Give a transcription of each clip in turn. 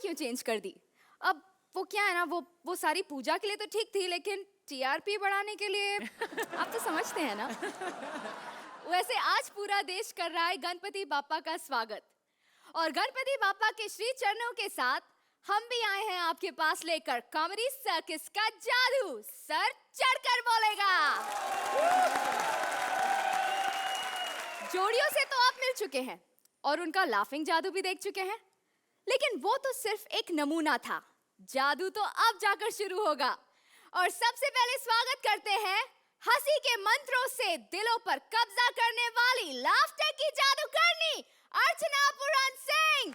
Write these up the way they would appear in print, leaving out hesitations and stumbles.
क्यों चेंज कर दी? अब वो क्या है ना, वो सारी पूजा के लिए तो ठीक थी, लेकिन टीआरपी बढ़ाने के लिए आप तो समझते हैं ना। वैसे आज पूरा देश कर रहा है गणपति बापा का स्वागत, और गणपति बापा के श्री चरणों के साथ हम भी आए हैं आपके पास लेकर कॉमेडी सर्कस का जादू। सर चढ़कर बोलेगा। जोड़ियों से तो आप मिल चुके हैं और उनका लाफिंग जादू भी देख चुके हैं, लेकिन वो तो सिर्फ एक नमूना था। जादू तो अब जाकर शुरू होगा। और सबसे पहले स्वागत करते हैं हंसी के मंत्रों से दिलों पर कब्जा करने वाली लाफ्टर की जादूगरनी अर्चना पुराण सिंह।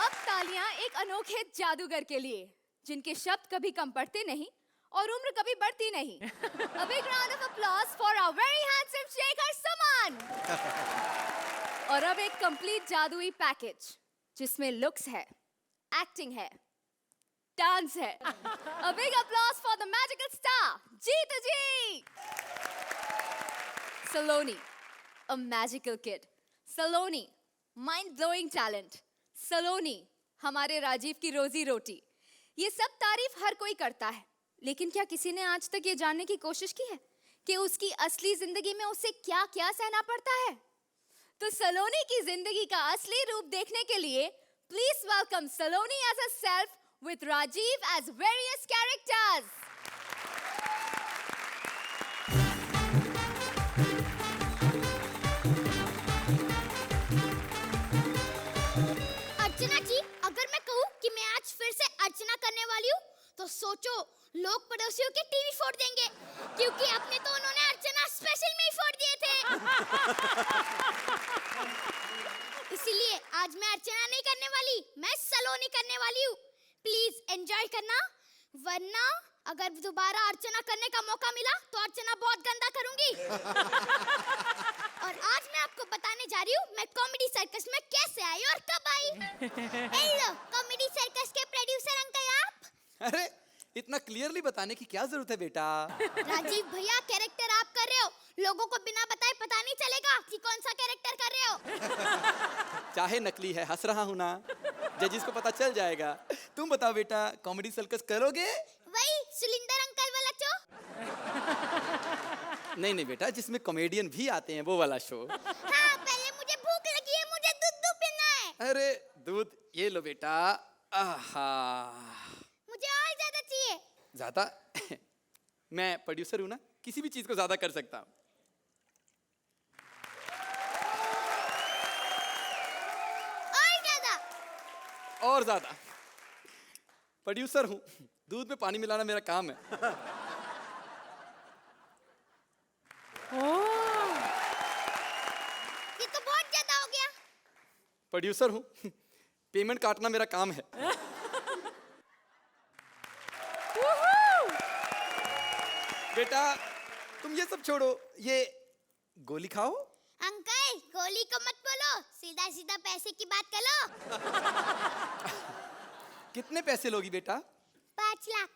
अब तालियां एक अनोखे जादूगर के लिए, जिनके शब्द कभी कम पड़ते नहीं और उम्र कभी बढ़ती नहीं। A big round of applause for our very handsome Shekhar Suman. और अब एक कंप्लीट जादुई पैकेज, जिसमें लुक्स है, एक्टिंग है, डांस है। A big applause for the magical star, Jitu ji. Saloni, a magical kid. Saloni, mind-blowing talent. सलोनी, हमारे राजीव की रोजी रोटी। ये सब तारीफ हर कोई करता है, लेकिन क्या किसी ने आज तक ये जानने की कोशिश की है कि उसकी असली जिंदगी में उसे क्या-क्या सहना पड़ता है? तो सलोनी की जिंदगी का असली रूप देखने के लिए please welcome Saloni as herself with Rajiv as various characters. अर्चना जी, अगर मैं कहूँ कि मैं आज फिर से अर्चना करने वाली हूँ, तो सोचो लोग पड़ोसियों के टीवी फोड़ देंगे, क्योंकि अपने तो उन्होंने अर्चना स्पेशल में ही फोड़ दिए थे। इसीलिए आज मैं अर्चना नहीं करने वाली, मैं सलोनी करने वाली हूँ। प्लीज एंजॉय करना, वरना अगर दोबारा अर्चना करने का मौका मिला तो अर्चना बहुत गंदा करूंगी। और आज मैं आपको बताने जा रही हूँ मैं कॉमेडी सर्कस में कैसे आई और कब आई। हेलो कॉमेडी सर्कस के प्रोड्यूसर अंकल आप। अरे इतना क्लियरली बताने की क्या जरूरत है बेटा? राजीव भैया, कैरेक्टर आप कर रहे हो, लोगों को बिना बताए पता नहीं चलेगा कि कौन सा कैरेक्टर कर रहे हो। चाहे नकली है, हंस रहा हूँ ना, जजिस को पता चल जाएगा। तुम बताओ बेटा, कॉमेडी सर्कस करोगे? वही सुलिंदर अंकल वाला शो? नहीं बेटा, जिसमें कॉमेडियन भी आते हैं, वो वाला शो। हाँ, पहले मुझे भूख लगी है, मुझे दूध पीना है। अरे दूध ये लो बेटा। आहा, मुझे और ज्यादा चाहिए। ज्यादा? मैं प्रोड्यूसर हूँ ना, किसी भी चीज को ज्यादा कर सकता हूँ। और ज्यादा। प्रोड्यूसर हूँ, दूध में पानी मिलाना मेरा काम है। ये तो बहुत ज्यादा हो गया। प्रोड्यूसर हूँ, पेमेंट काटना मेरा काम है। बेटा तुम ये सब छोड़ो, ये गोली खाओ। अंकल गोली को मत बोलो, सीधा सीधा पैसे की बात कर लो। कितने पैसे लोगी बेटा? 5 लाख।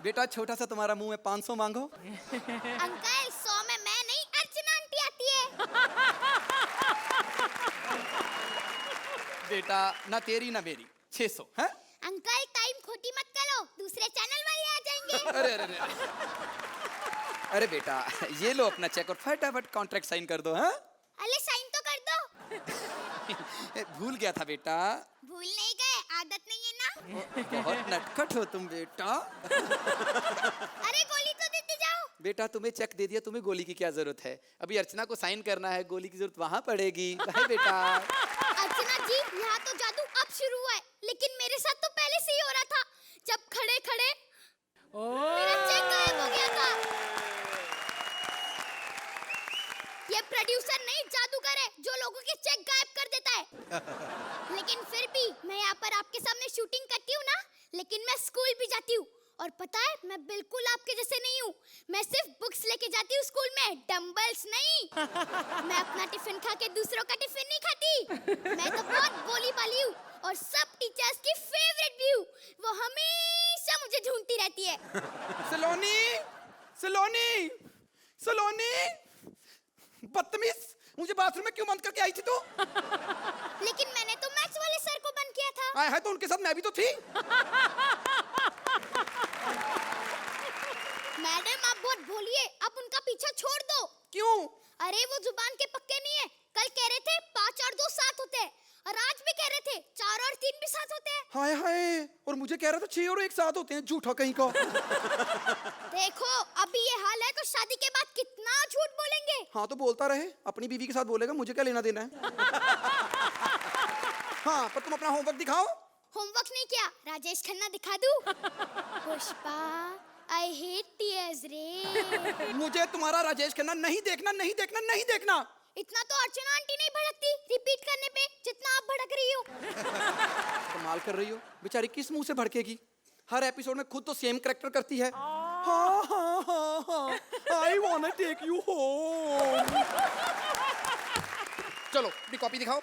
बेटा छोटा सा तुम्हारा मुंह है, 500 मांगो। अंकल 100 में मैं नहीं, अर्चना आंटी आती है। बेटा ना तेरी ना मेरी, 600 है? अंकल टाइम खोटी मत करो, दूसरे चैनल वाले आ जाएंगे। अरे अरे बेटा ये लो अपना चेक और फटाफट कॉन्ट्रैक्ट साइन कर दो। हाँ अरे साइन तो कर दो। भूल गया था बेटा। भूल नहीं गए, आदत नहीं है ना। बहुत नटखट हो तुम बेटा। अरे गोली तो देते जाओ। बेटा तुम्हें चेक दे दिया, तुम्हें गोली की क्या जरूरत है? अभी अर्चना को साइन करना है, गोली की जरूरत वहां पड़ेगी। बेटा अर्चना जी, यहाँ तो जादू अब शुरू हुआ है, लेकिन मेरे साथ तो पहले से ही हो रहा था। जब खड़े खड़े मेरा चेक गायब हो गया था। ये प्रोड्यूसर नहीं जादूगर है जो लोगों के चेक गायब कर देता है। लेकिन फिर भी मैं यहाँ पर आपके सामने शूटिंग करती हूँ ना, लेकिन मैं स्कूल भी जाती हूँ। और पता है मैं बिल्कुल आपके जैसे नहीं हूँ, मैं सिर्फ बुक्स लेके जाती हूँ स्कूल में, डंबल्स नहीं। मैं अपना टिफिन खा के दूसरों का टिफिन नहीं खाती। मैं तो बहुत भोली भाली हूँ और सब टीचर्स की फेवरेट भी हूँ। वो हमेशा मुझे ढूंढती रहती है। सलोनी, सलोनी, सलोनी, बदतमीज, मुझे बाथरूम में क्यों बंद करके आई थी तू? लेकिन मैंने तो मैथ्स आया है तो उनके साथ मैं भी तो थी। मैडम आप बहुत भोलिए, आप उनका पीछा छोड़ दो। क्यों? अरे वो जुबान के पक्के नहीं है। कल कह रहे थे 5 और 2 7 होते हैं, और आज भी कह रहे थे 4 और 3 भी 7 होते हैं। हाय हाय, और मुझे कह रहा था 6 और 1 साथ होते हैं, झूठा कहीं का। देखो अभी ये हाल है तो शादी के बाद कितना झूठ बोलेंगे। हाँ तो बोलता रहे, अपनी बीवी के साथ बोलेगा, मुझे क्या लेना देना है। हाँ पर तुम अपना होमवर्क दिखाओ। होमवर्क नहीं किया, राजेश खन्ना दिखा दूं? पुष्पा आई हेट टीयर्स रे। मुझे तुम्हारा राजेश खन्ना नहीं देखना, नहीं देखना, नहीं देखना। इतना तो अर्चना आंटी नहीं भड़कती रिपीट करने पे जितना आप भड़क रही हो। कमाल कर रही हो, बेचारी किस मुंह से भड़केगी। हर एपिसोड में खुद तो सेम कैरेक्टर करती है। हाँ हाँ हाँ हाँ, I want to take you home. चलो अपनी कॉपी दिखाओ।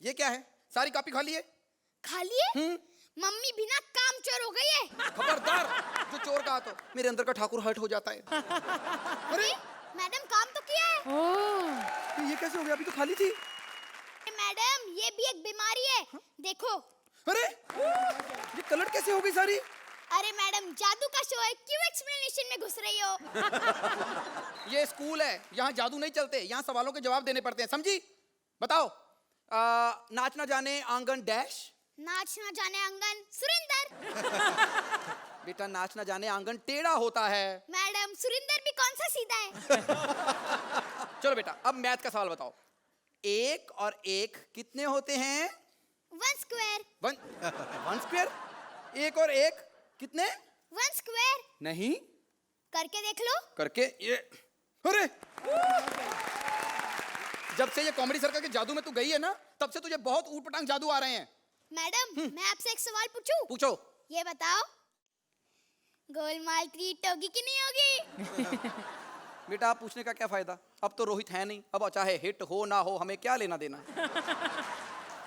ये क्या है? सारी कॉपी खाली है। खाली है? मम्मी बिना काम चोर हो गई है। खबरदार, जो चोर कहा तो मेरे अंदर का ठाकुर हर्ट हो जाता है। अरे मैडम काम तो किया है। ये कैसे हो गया? अभी तो खाली थी। मैडम ये भी एक बीमारी है, देखो। अरे ये कलर कैसे हो गई सारी? अरे मैडम जादू का शो है, क्यों एक्सप्लेनेशन में घुस रही हो? ये स्कूल है, यहाँ जादू नहीं चलते, यहाँ सवालों के जवाब देने पड़ते हैं, समझी? बताओ, नाच ना जाने आंगन डैश। नाच ना जाने आंगन सुरिंदर। बेटा नाच ना जाने आंगन टेढ़ा होता है। मैडम सुरिंदर भी कौन सा सीधा है? चलो बेटा अब मैथ का सवाल बताओ। 1 और 1 कितने होते हैं? 1 स्क्वायर। 1 स्क्वायर? 1 और 1 कितने? 1 स्क्वायर। नहीं, करके देख लो। करके ये। अरे जब से ये कॉमेडी सर्कल के जादू में तू गई है ना, तब से तुझे बहुत ऊटपटांग जादू आ रहे हैं। मैडम मैं आपसे एक सवाल पूछूं? पूछो। ये बताओ गोलमाल 3 होगी कि नहीं होगी? बेटा आप पूछने का क्या फायदा, अब तो रोहित है नहीं, अब चाहे हिट हो ना हो हमें क्या लेना देना।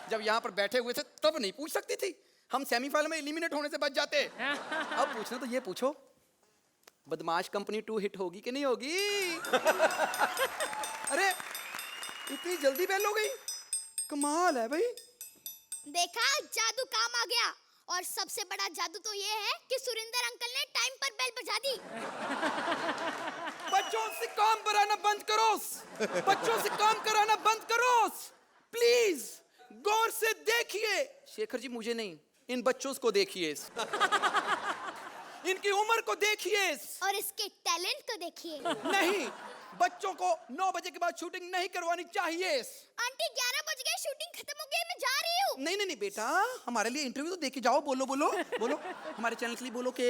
जब यहाँ पर बैठे हुए थे तब नहीं पूछ सकती थी, हम सेमीफाइनल में एलिमिनेट होने से बच जाते। अब पूछना तो ये पूछो, बदमाश कंपनी 2 हिट होगी कि नहीं होगी? अरे इतनी जल्दी बेल हो गई, कमाल है भाई। देखा जादू काम आ गया, और सबसे बड़ा जादू तो ये है कि सुरिंदर अंकल ने टाइम पर बेल बजा दी। बच्चों से काम कराना बंद करो, बच्चों से काम कराना बंद करो, प्लीज गौर से देखिए। शेखर जी मुझे नहीं, इन बच्चों को देखिए, इनकी उम्र को देखिए, और इसके टैलेंट को देखिए। नहीं, बच्चों को 9 बजे के बाद शूटिंग नहीं करवानी चाहिए। आंटी 11 बज गए, शूटिंग खत्म हो गई, मैं जा रही हूँ। नहीं नहीं नहीं बेटा, हमारे लिए इंटरव्यू तो देके जाओ। बोलो बोलो बोलो, हमारे चैनल के लिए बोलो कि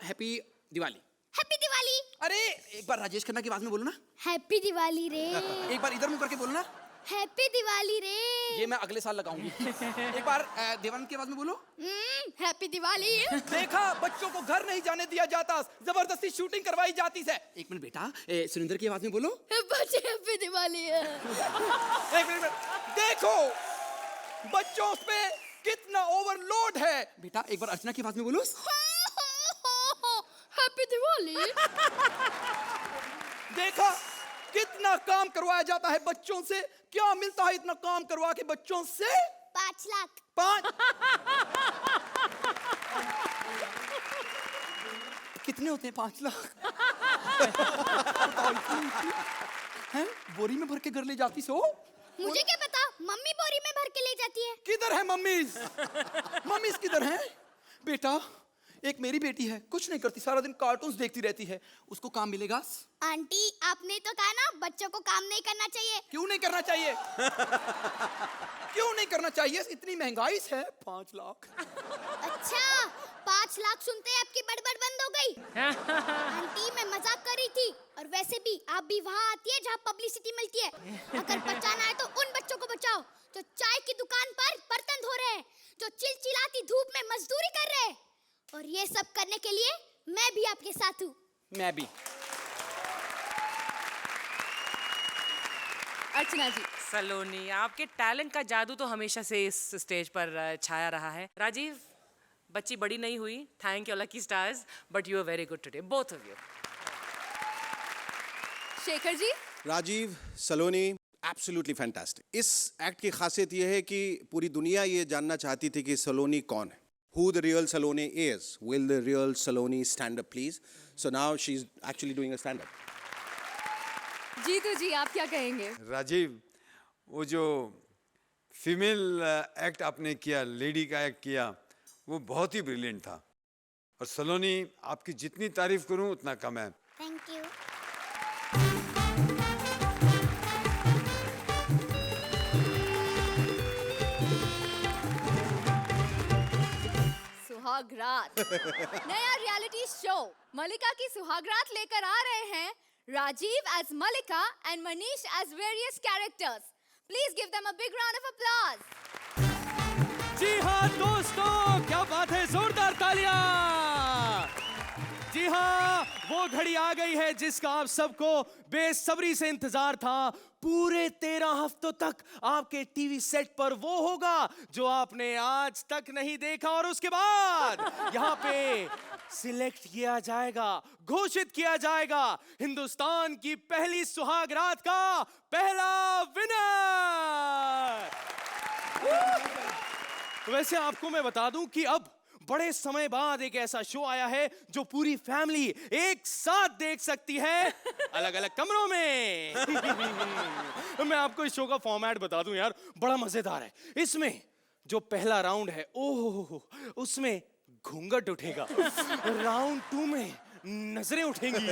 हैप्पी दिवाली। हैप्पी दिवाली। अरे एक बार राजेश खन्ना की आवाज में बोलो ना। हैप्पी दिवाली रे। एक बार इधर मुंह करके बोलो ना। हैप्पी दिवाली रे। ये मैं अगले साल लगाऊंगी। एक बार देवानंद की आवाज में बोलो। हैप्पी दिवाली। देखा, बच्चों को घर नहीं जाने दिया जाता, जबरदस्ती शूटिंग करवाई जाती है। एक मिनट बेटा, सुरेंद्र की आवाज में बोलो। हैप्पी दिवाली। एक मिनट, देखो बच्चों पे कितना ओवरलोड है। बेटा एक बार अर्चना की आवाज में बोलो। हैप्पी दिवाली। देखा कितना काम करवाया जाता है बच्चों से, क्या मिलता है इतना काम करवा के बच्चों से? 5 लाख। 5 कितने होते हैं 5 लाख? हैं? बोरी में भर के घर ले जाती सो? मुझे क्या पता, मम्मी बोरी में भर के ले जाती है। किधर है मम्मीज? मम्मीज किधर हैं? बेटा एक मेरी बेटी है, कुछ नहीं करती, सारा दिन कार्टून्स देखती रहती है, उसको काम मिलेगा? आंटी आपने तो कहा ना बच्चों को काम नहीं करना चाहिए। क्यों नहीं करना चाहिए? क्यों नहीं करना चाहिए? इतनी महंगाई है। 5 लाख। अच्छा 5 लाख सुनते ही आपकी बड़बड़ बंद हो गई। आंटी मैं मजाक कर रही थी, और वैसे भी आप भी वहाँ आती है जहाँ पब्लिसिटी मिलती है। अगर बचाना है तो उन बच्चों को बचाओ जो चाय की दुकान पर बर्तन धो रहे हैं, जो चिलचिलाती धूप में मजदूरी कर रहे हैं, और ये सब करने के लिए मैं भी आपके साथ हूँ। मैं भी। अर्चना जी। सलोनी, आपके टैलेंट का जादू तो हमेशा से इस स्टेज पर छाया रहा है। राजीव, बच्ची बड़ी नहीं हुई, thank you lucky stars, but you are very good today, both of you. Shekhar ji, Rajiv Saloni absolutely fantastic. इस एक्ट की खासियत यह है कि पूरी दुनिया ये जानना चाहती थी कि सलोनी कौन है, who the real Saloni is. Will the real Saloni stand up, please? So now she's actually doing a stand up. Jitu ji आप क्या कहेंगे? राजीव, वो जो फीमेल एक्ट आपने किया, लेडी का एक्ट किया, वो बहुत ही ब्रिलियंट था। और सलोनी, आपकी जितनी तारीफ करूं उतना कम है। Thank you. सुहागरात नया रियलिटी शो मलिका की सुहागरात लेकर आ रहे हैं Rajeev as Malika and Manish as various characters. Please give them a big round of applause. जी हाँ दोस्तों, क्या बात है, जोरदार तालियां। जी हाँ, वो घड़ी आ गई है जिसका आप सबको बेसब्री से इंतजार था। पूरे 13 हफ्तों तक आपके टीवी सेट पर वो होगा जो आपने आज तक नहीं देखा, और उसके बाद यहाँ पे सिलेक्ट किया जाएगा, घोषित किया जाएगा हिंदुस्तान की पहली सुहागरात का पहला विनर। वैसे आपको मैं बता दूं कि अब बड़े समय बाद एक ऐसा शो आया है जो पूरी फैमिली एक साथ देख सकती है, अलग अलग कमरों में। मैं आपको इस शो का फॉर्मेट बता दूं यार, बड़ा मजेदार है। इसमें जो पहला राउंड है, ओह, उसमें घूंघट उठेगा। राउंड 2 में नजरें उठेंगी।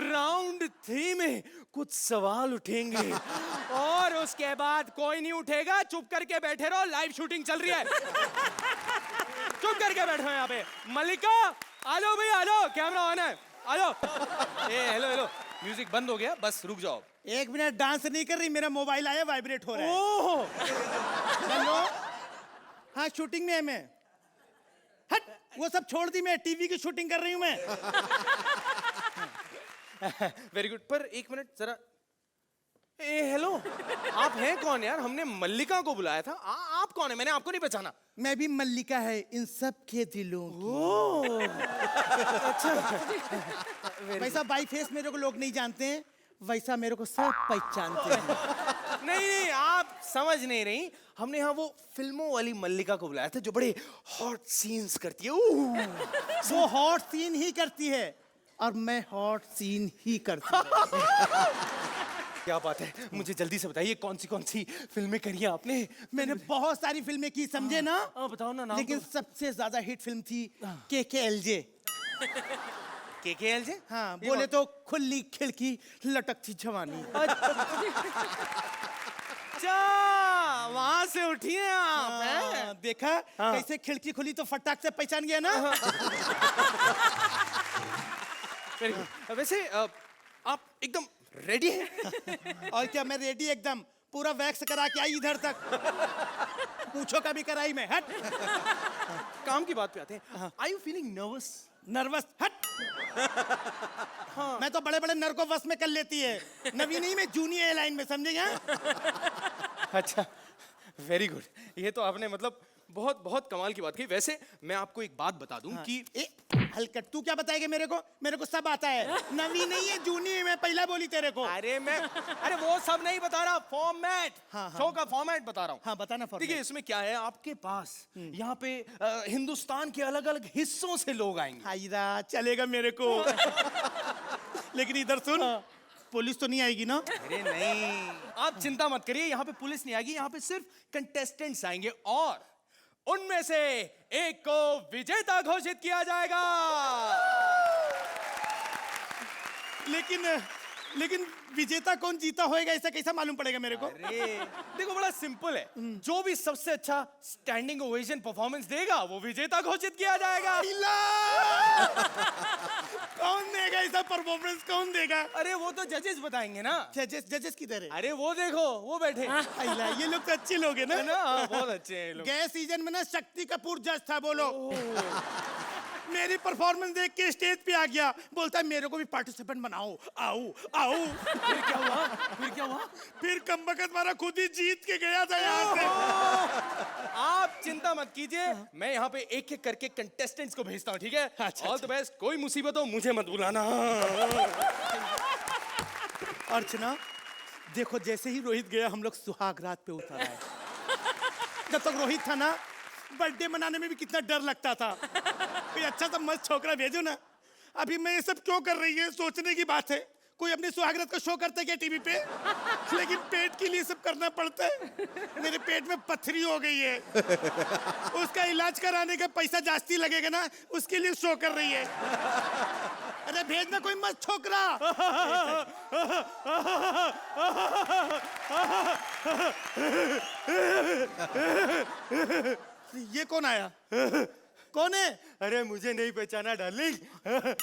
राउंड 3 में कुछ सवाल उठेंगे, और उसके बाद कोई नहीं उठेगा। चुप करके बैठे रहो, लाइव शूटिंग चल रही है। चुप करके बैठो यहाँ पे। मल्लिका, आ जाओ भाई, आ जाओ, कैमरा ऑन है, आ जाओ। हेलो हेलो, म्यूजिक बंद हो गया, बस रुक जाओ। 1 मिनट डांस नहीं कर रही, मेरा मोबाइल आया, वाइब्रेट हो रहा है। ओह, हेलो, हाँ शूटिंग में है मैं। हट, वो सब छोड़ दी, मैं टीवी की शूटिंग कर रही हूँ मैं। Very good. पर 1 मिनट जरा, हेलो, आप हैं कौन यार? हमने मल्लिका को बुलाया था, आप कौन है? मैंने आपको नहीं पहचाना। मैं भी मल्लिका है इन सब के दिलों की। ओह, अच्छा। वैसा बाई फेस मेरे को लोग नहीं जानते हैं, वैसा मेरे को सब पहचानते हैं। नहीं नहीं, आप समझ नहीं रही। हमने यहाँ वो फिल्मों वाली मल्लिका को बुलाया था जो बड़े हॉट सीन्स करती है। वो हॉट सीन ही करती है और मैं हॉट सीन ही करती हूँ। क्या बात है, मुझे जल्दी से बताइए कौन सी फिल्में करी हैं आपने? मैंने बहुत सारी फिल्में की, समझे ना? बताओ ना नाम। लेकिन सबसे ज्यादा हिट फिल्म थी KKLJ। KKLJ? हाँ, बोले तो खुली खिड़की लटकती जवानी। अच्छा, वहां से उठी हैं आप, हैं? देखा कैसे खिड़की खुली तो फटाक से पहचान गया ना। वैसे आप एकदम रेडी हैं? और क्या, मैं रेडी एकदम, पूरा वैक्स करा के आई इधर तक, पूछो का भी कराई मैं। हट। काम की बात पे आते हैं। Are you feeling nervous? Nervous? हट। हाँ। मैं तो बड़े बड़े नर को वश में कर लेती है, नवी नहीं, मैं जूनियर लाइन में, समझे? अच्छा, वेरी गुड। ये तो आपने मतलब बहुत बहुत कमाल की बात की। वैसे मैं आपको एक बात बता दूं कि हलकट, तू क्या बताएगा मेरे को सब आता है। नवी नहीं है, जूनियर, मैं पहला बोली तेरे को। अरे वो सब नहीं बता रहा, फॉर्मेट, शो का फॉर्मेट बता रहा हूँ। हाँ, बताना फॉर्मेट। देखिए, इसमें क्या है, आपके पास यहाँ पे हिंदुस्तान के अलग अलग हिस्सों से लोग आएंगे। हायरा, चलेगा मेरे को। लेकिन इधर सुन, पुलिस तो नहीं आएगी ना? अरे नहीं, आप चिंता मत करिए, यहाँ पे पुलिस नहीं आएगी। यहाँ पे सिर्फ कंटेस्टेंट्स आएंगे, और उनमें से एक को विजेता घोषित किया जाएगा। लेकिन विजेता कौन जीता होएगा, ऐसा कैसा मालूम पड़ेगा मेरे को? अरे देखो, बड़ा सिंपल है, जो भी सबसे अच्छा स्टैंडिंग ओवेशन परफॉर्मेंस देगा वो विजेता घोषित किया जाएगा। कौन देगा ऐसा परफॉर्मेंस, कौन देगा? अरे वो तो जजेस बताएंगे ना। जजेस किधर है? अरे वो देखो, वो बैठे। ये लोग तो अच्छे लोग हैं ना? बहुत अच्छे हैं लोग। गए सीजन में ना शक्ति कपूर जज था, बोलो। मेरी परफॉर्मेंस देख के स्टेज पे आ गया, बोलता है मेरे को भी पार्टिसिपेंट बनाओ, आओ। फिर क्या हुआ? फिर कमबख्त वाला खुद ही जीत के गया था यहाँ से। आप चिंता मत कीजिए, मैं यहाँ पे एक एक करके कंटेस्टेंट्स को भेजता हूँ, ठीक है? All the best. कोई मुसीबत हो मुझे मत बुलाना। अर्चना, देखो जैसे ही रोहित गया हम लोग सुहाग रात पे उतर आए। जब तक रोहित था ना, बर्थडे मनाने में भी कितना डर लगता था। कोई अच्छा सा मस्त छोकरा भेजो ना। अभी मैं ये सब क्यों कर रही है, सोचने की बात है। कोई अपनी सुहागरात का शो करता है क्या टीवी पे? लेकिन पेट के लिए सब करना पड़ता है। मेरे पेट में पथरी हो गई है, उसका इलाज कराने का पैसा जास्ती लगेगा ना, उसके लिए शो कर रही है। अरे भेजना कोई मस्त छोकरा। ये कौन आया? कौन है? अरे मुझे नहीं पहचाना डार्लिंग। नहीं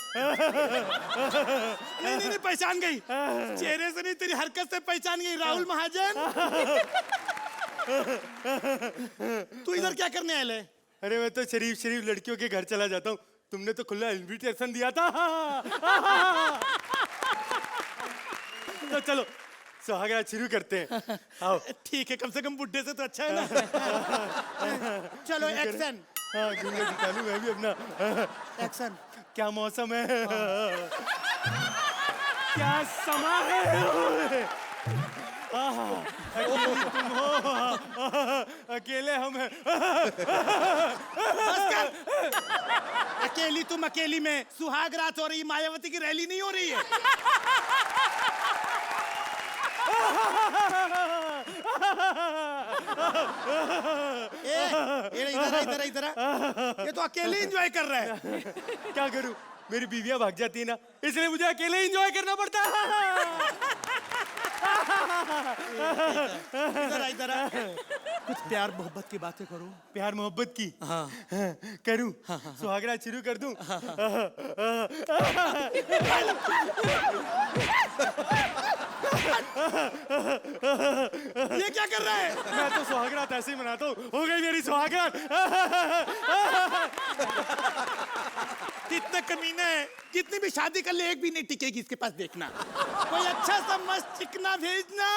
नहीं नहीं, पहचान गई। चेहरे से नहीं, तेरी हरकत से पहचान गई। राहुल महाजन, तू इधर क्या करने आया है? अरे मैं तो शरीफ शरीफ लड़कियों के घर चला जाता हूँ। तुमने तो खुला इनविटेशन दिया था। तो चलो सुहागरात शुरू करते हैं। आओ। ठीक है, कम से कम बुड्ढे से तो अच्छा है ना। चलो एक्शन। हाँ, घूंघट उठा लूं मैं भी अपना। एक्शन। क्या मौसम है, क्या समा है। अकेली तुम हो, अकेले हम हैं। बस कर। अकेली तुम अकेली में सुहाग रात हो रही, मायावती की रैली नहीं हो रही है। इधर इधर, ये तो अकेले एंजॉय कर रहा है। क्या करूं, मेरी बीवियां भाग जाती है ना, इसलिए मुझे अकेले एंजॉय करना पड़ता है। इधर कुछ प्यार मोहब्बत की बातें करो। प्यार मोहब्बत की? हाँ। करूं? सुहागरात शुरू कर दूं? ये क्या कर रहा है? मैं तो सुहागरात ऐसे ही मनाता हूँ। हो गई मेरी सुहागरात। कितना कमीना है, जितनी भी शादी कर ले एक भी नहीं टिकेगी इसके पास। देखना कोई अच्छा सा मस्त चिकना भेजना।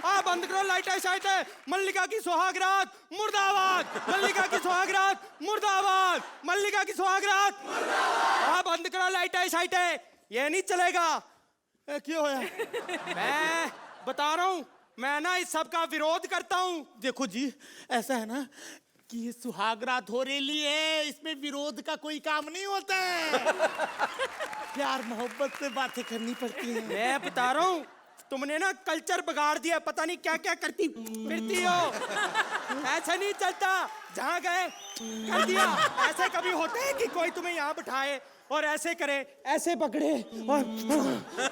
हाँ, बंद करो लाइट है शायद है। मल्लिका की सुहागरात मुर्दाबाद, मल्लिका की सुहागरात मुर्दाबाद, मल्लिका की सुहागरात। हाँ, बंद करो लाइट है शायद है, ये नहीं चलेगा। क्यों है? मैं बता रहा हूँ, मैं ना इस सब का विरोध करता हूँ। देखो जी, ऐसा है ना कि ये सुहागरात हो रही है, इसमें विरोध का कोई काम नहीं होता है। प्यार मोहब्बत से बातें करनी पड़ती है। मैं बता रहा हूँ, तुमने ना कल्चर बिगाड़ दिया। पता नहीं क्या क्या करती फिरती हो। ऐसा नहीं चलता, जहाँ गए कर दिया। ऐसे कभी होते हैं कि कोई तुम्हें यहाँ बिठाए और ऐसे करे, ऐसे पकड़े और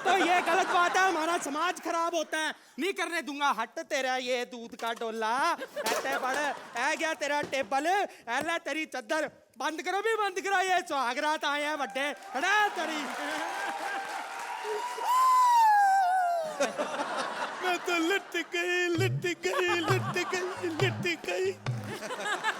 तो ये गलत बात है। हमारा समाज खराब होता है, नहीं करने दूंगा। हट तेरा ये दूध का डोला, ऐसे बड़ ऐ गया तेरा टेबल, ऐला तेरी चद्दर। बंद करो भी बंद करो, ये सुहागरात आए हैं बड्डे। हटा तेरी। मैं तो लट गई।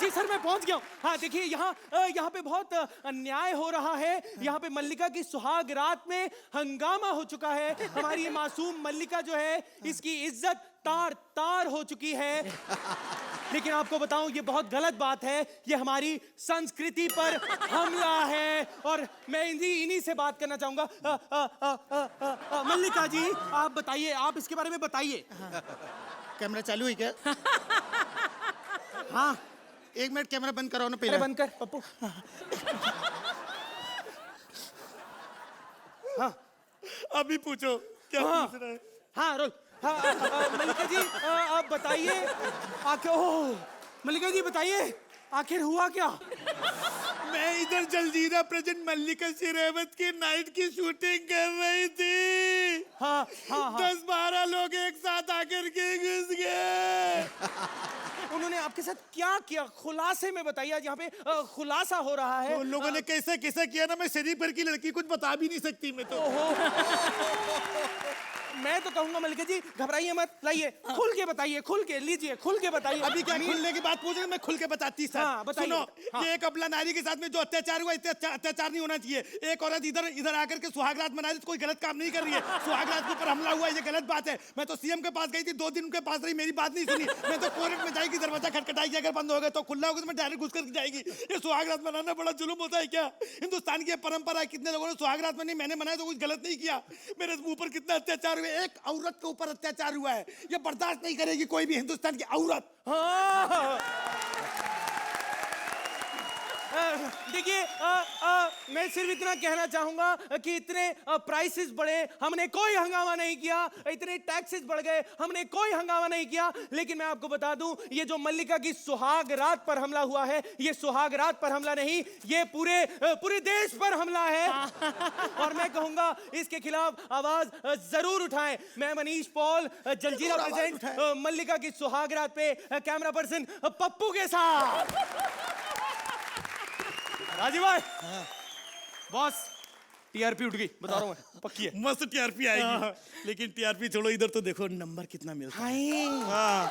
जी सर, मैं पहुंच गया हूँ। हाँ देखिए, यहाँ पे बहुत अन्याय हो रहा है। यहाँ पे मल्लिका की सुहाग रात में हंगामा हो चुका है। हमारी ये मासूम मल्लिका जो है, इसकी इज्जत तार तार हो चुकी है। लेकिन आपको बताऊं, ये बहुत गलत बात है। ये हमारी संस्कृति पर हमला है और मैं इन्हीं से बात करना चाहूंगा। मल्लिका जी, आप बताइए, आप इसके बारे में बताइए। कैमरा चालू है क्या? हाँ, 1 मिनट कैमरा बंद कराओ ना अरे पहले। बंद कर पप्पू। हाँ, अभी पूछो क्या हाँ, पूछ रहा है। हाँ रोल। हाँ, मल्लिका जी, आप बताइए आखिर। ओह, मल्लिका जी बताइए, आखिर हुआ क्या? मैं इधर जलजीरा प्रेजेंट मल्लिका शेरावत की नाइट की शूटिंग कर रही थी। हाँ, हाँ, हाँ। 10-12 लोग एक साथ आकर के घुस गए। उन्होंने आपके साथ क्या किया? खुलासे में बताइए, आज यहाँ पे खुलासा हो रहा है। उन लोगों ने कैसे कैसे किया ना, मैं शरीफ घर की लड़की कुछ बता भी नहीं सकती मैं तो। मैं तो कहूंगा मलिका जी घबराइए मत, लाइए खुल के बताइए, खुल के लीजिए, खुल के बताइए। अभी क्या खुलने की बात पूछ रहे हैं, मैं खुल के बताती सर। हाँ, बताइए। सुनो, हाँ। ये एक अबला नारी के साथ में जो अत्याचार हुआ, इतना अत्याचार नहीं होना चाहिए। एक औरत इधर इधर आकर के सुहागरात मना रही, कोई गलत काम नहीं कर रही है। सुहागरात के ऊपर हमला हुआ, ये गलत बात है। मैं तो सीएम के पास गई थी, 2 दिन उनके पास रही, मेरी बात नहीं सुनी। मैं तो कोर्ट में जाएगी, दरवाजा खटखटाएगी, अगर बंद हो गए तो खुला होगा तो मैं डायरेक्ट घुस करके जाएगी। ये सुहागरात मनाना बड़ा जुल्म होता है क्या? हिंदुस्तान की परंपरा है, कितने लोगों ने सुहागरात मनाई, मैंने मनाया तो कुछ गलत नहीं किया। मेरे ऊपर कितना अत्याचार हुआ, एक औरत के ऊपर अत्याचार हुआ है, ये बर्दाश्त नहीं करेगी कोई भी हिंदुस्तान की औरत। हाँ। देखिए मैं सिर्फ इतना कहना चाहूंगा कि इतने प्राइसेस बढ़े, हमने कोई हंगामा नहीं किया। इतने टैक्सेस बढ़ गए, हमने कोई हंगामा नहीं किया। लेकिन मैं आपको बता दूं, ये जो मल्लिका की सुहाग रात पर हमला हुआ है, ये सुहाग रात पर हमला नहीं, ये पूरे देश पर हमला है। और मैं कहूंगा इसके खिलाफ आवाज जरूर उठाएं। मैं मनीष पॉल, जलजीरा प्रेजेंट मल्लिका की सुहाग रात पे कैमरा पर्सन पप्पू के साथ। राजीव भाई, बॉस टीआरपी उठ गई, बता रहा हूँ मैं, पक्की है। मस्त टीआरपी आएगी, लेकिन टीआरपी छोड़ो, इधर तो देखो नंबर कितना मिलता है। हाँ।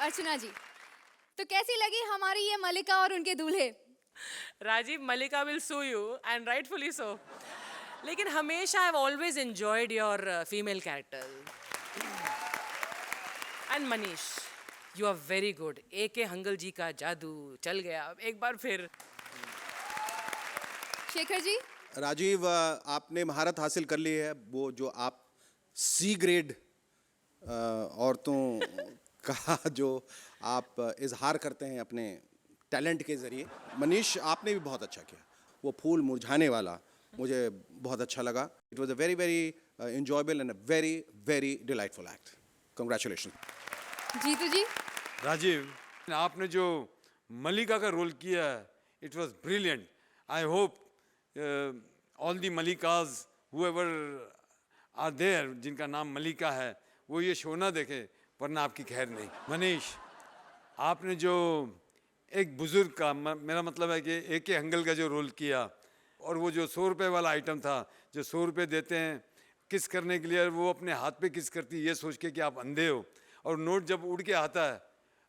अर्चना जी, तो कैसी लगी हमारी ये मलिका और उनके दूल्हे? Rajeev, Malika will sue you and rightfully so, लेकिन हमेशा I have always enjoyed your female character. And Manish, you are very good. AK Hangal ji का जादू चल गया एक बार फिर। शेखर जी, राजीव, आपने महारत हासिल कर ली है। वो जो आप सी ग्रेड औरतों का जो आप इजहार करते हैं अपने टैलेंट के ज़रिए, मनीष आपने भी बहुत अच्छा किया। वो फूल मुरझाने वाला मुझे बहुत अच्छा लगा। It was a very very enjoyable and a very very delightful act. Congratulations. Jeetu ji, Rajeev, आपने जो मलिका का रोल किया है, it was brilliant. I hope all the Malikas wherever are there, जिनका नाम मलिका है, वो ये शो ना देखे, वरना आपकी खैर नहीं। मनीष, आपने जो एक बुजुर्ग का, मेरा मतलब है कि एके हंगल का जो रोल किया, और वो जो 100 रुपये वाला आइटम था, जो 100 रुपये देते हैं किस करने के लिए, वो अपने हाथ पे किस करती है ये सोच के कि आप अंधे हो, और नोट जब उड़ के आता है,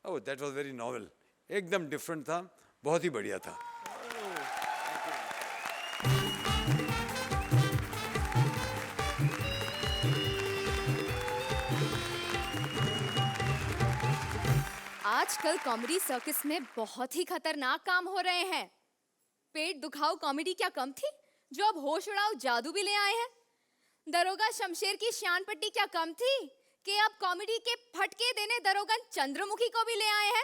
oh that was very novel, एकदम डिफरेंट था, बहुत ही बढ़िया था। आजकल कॉमेडी सर्कस में बहुत ही खतरनाक काम हो रहे हैं। पेट दुखाओ कॉमेडी क्या कम थी, जो अब होश उड़ाओ जादू भी ले आए हैं। दरोगा शमशेर की शान पट्टी क्या कम थी, कि अब कॉमेडी के फटके देने दरोगन चंद्रमुखी को भी ले आए हैं।